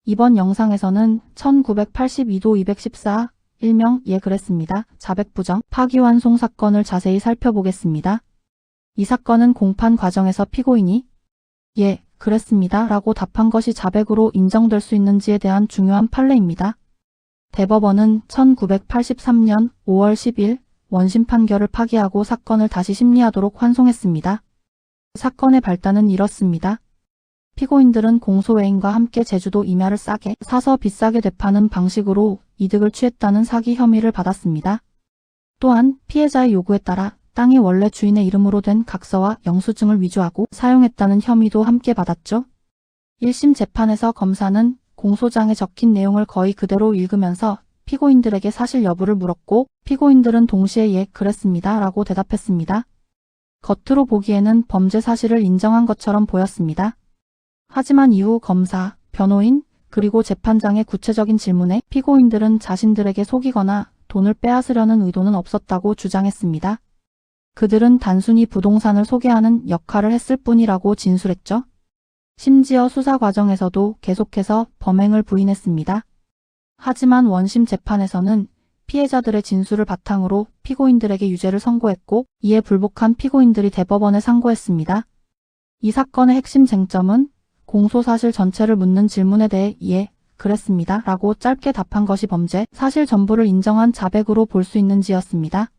이번 영상에서는 1982도 214 일명 예 그랬습니다. 자백 부정 파기환송 사건을 자세히 살펴보겠습니다. 이 사건은 공판 과정에서 피고인이 예 그랬습니다 라고 답한 것이 자백으로 인정될 수 있는지에 대한 중요한 판례입니다. 대법원은 1983년 5월 10일 원심 판결을 파기하고 사건을 다시 심리하도록 환송했습니다. 사건의 발단은 이렇습니다. 피고인들은 공소외인과 함께 제주도 임야를 싸게 사서 비싸게 되파는 방식으로 이득을 취했다는 사기 혐의를 받았습니다. 또한 피해자의 요구에 따라 땅이 원래 주인의 이름으로 된 각서와 영수증을 위조하고 사용했다는 혐의도 함께 받았죠. 1심 재판에서 검사는 공소장에 적힌 내용을 거의 그대로 읽으면서 피고인들에게 사실 여부를 물었고 피고인들은 동시에 예 그랬습니다 라고 대답했습니다. 겉으로 보기에는 범죄 사실을 인정한 것처럼 보였습니다. 하지만 이후 검사, 변호인, 그리고 재판장의 구체적인 질문에 피고인들은 자신들에게 속이거나 돈을 빼앗으려는 의도는 없었다고 주장했습니다. 그들은 단순히 부동산을 소개하는 역할을 했을 뿐이라고 진술했죠. 심지어 수사 과정에서도 계속해서 범행을 부인했습니다. 하지만 원심 재판에서는 피해자들의 진술을 바탕으로 피고인들에게 유죄를 선고했고 이에 불복한 피고인들이 대법원에 상고했습니다. 이 사건의 핵심 쟁점은 공소사실 전체를 묻는 질문에 대해 예, 그랬습니다 라고 짧게 답한 것이 범죄 사실 전부를 인정한 자백으로 볼 수 있는지였습니다.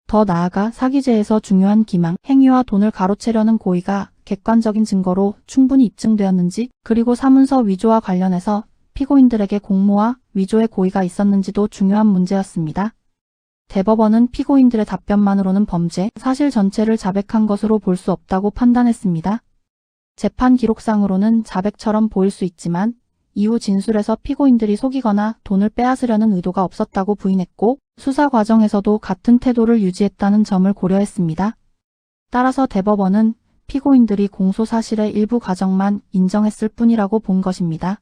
더 나아가 사기죄에서 중요한 기망, 행위와 돈을 가로채려는 고의가 객관적인 증거로 충분히 입증되었는지 그리고 사문서 위조와 관련해서 피고인들에게 공모와 위조의 고의가 있었는지도 중요한 문제였습니다. 대법원은 피고인들의 답변만으로는 범죄 사실 전체를 자백한 것으로 볼 수 없다고 판단했습니다. 재판 기록상으로는 자백처럼 보일 수 있지만 이후 진술에서 피고인들이 속이거나 돈을 빼앗으려는 의도가 없었다고 부인했고 수사 과정에서도 같은 태도를 유지했다는 점을 고려했습니다. 따라서 대법원은 피고인들이 공소 사실의 일부 과정만 인정했을 뿐이라고 본 것입니다.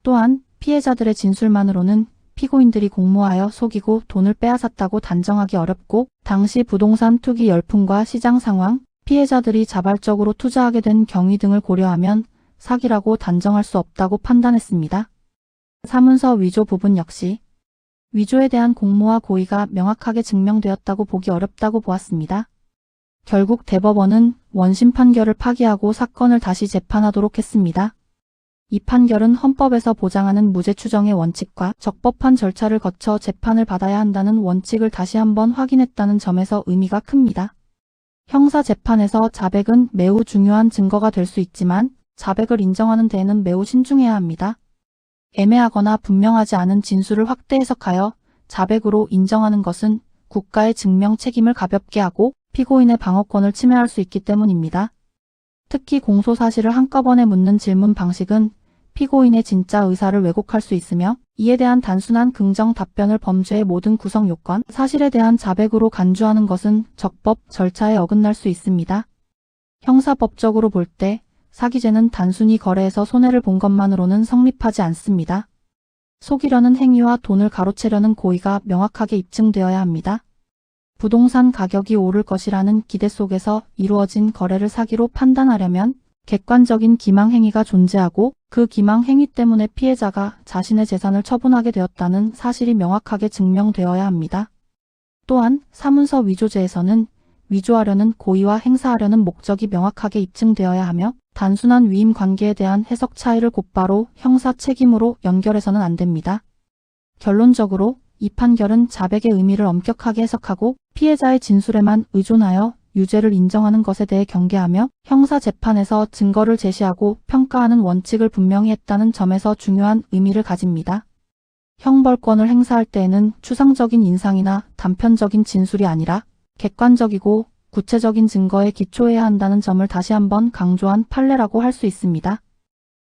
또한 피해자들의 진술만으로는 피고인들이 공모하여 속이고 돈을 빼앗았다고 단정하기 어렵고 당시 부동산 투기 열풍과 시장 상황, 피해자들이 자발적으로 투자하게 된 경위 등을 고려하면 사기라고 단정할 수 없다고 판단했습니다. 사문서 위조 부분 역시 위조에 대한 공모와 고의가 명확하게 증명되었다고 보기 어렵다고 보았습니다. 결국 대법원은 원심 판결을 파기하고 사건을 다시 재판하도록 했습니다. 이 판결은 헌법에서 보장하는 무죄 추정의 원칙과 적법한 절차를 거쳐 재판을 받아야 한다는 원칙을 다시 한번 확인했다는 점에서 의미가 큽니다. 형사 재판에서 자백은 매우 중요한 증거가 될 수 있지만 자백을 인정하는 데에는 매우 신중해야 합니다. 애매하거나 분명하지 않은 진술을 확대 해석하여 자백으로 인정하는 것은 국가의 증명 책임을 가볍게 하고 피고인의 방어권을 침해할 수 있기 때문입니다. 특히 공소 사실을 한꺼번에 묻는 질문 방식은 피고인의 진짜 의사를 왜곡할 수 있으며 이에 대한 단순한 긍정 답변을 범죄의 모든 구성 요건, 사실에 대한 자백으로 간주하는 것은 적법 절차에 어긋날 수 있습니다. 형사법적으로 볼 때 사기죄는 단순히 거래에서 손해를 본 것만으로는 성립하지 않습니다. 속이려는 행위와 돈을 가로채려는 고의가 명확하게 입증되어야 합니다. 부동산 가격이 오를 것이라는 기대 속에서 이루어진 거래를 사기로 판단하려면 객관적인 기망 행위가 존재하고 그 기망 행위 때문에 피해자가 자신의 재산을 처분하게 되었다는 사실이 명확하게 증명되어야 합니다. 또한 사문서 위조죄에서는 위조하려는 고의와 행사하려는 목적이 명확하게 입증되어야 하며 단순한 위임 관계에 대한 해석 차이를 곧바로 형사 책임으로 연결해서는 안 됩니다. 결론적으로 이 판결은 자백의 의미를 엄격하게 해석하고 피해자의 진술에만 의존하여 유죄를 인정하는 것에 대해 경계하며 형사 재판에서 증거를 제시하고 평가하는 원칙을 분명히 했다는 점에서 중요한 의미를 가집니다. 형벌권을 행사할 때에는 추상적인 인상이나 단편적인 진술이 아니라 객관적이고 구체적인 증거에 기초해야 한다는 점을 다시 한번 강조한 판례라고 할 수 있습니다.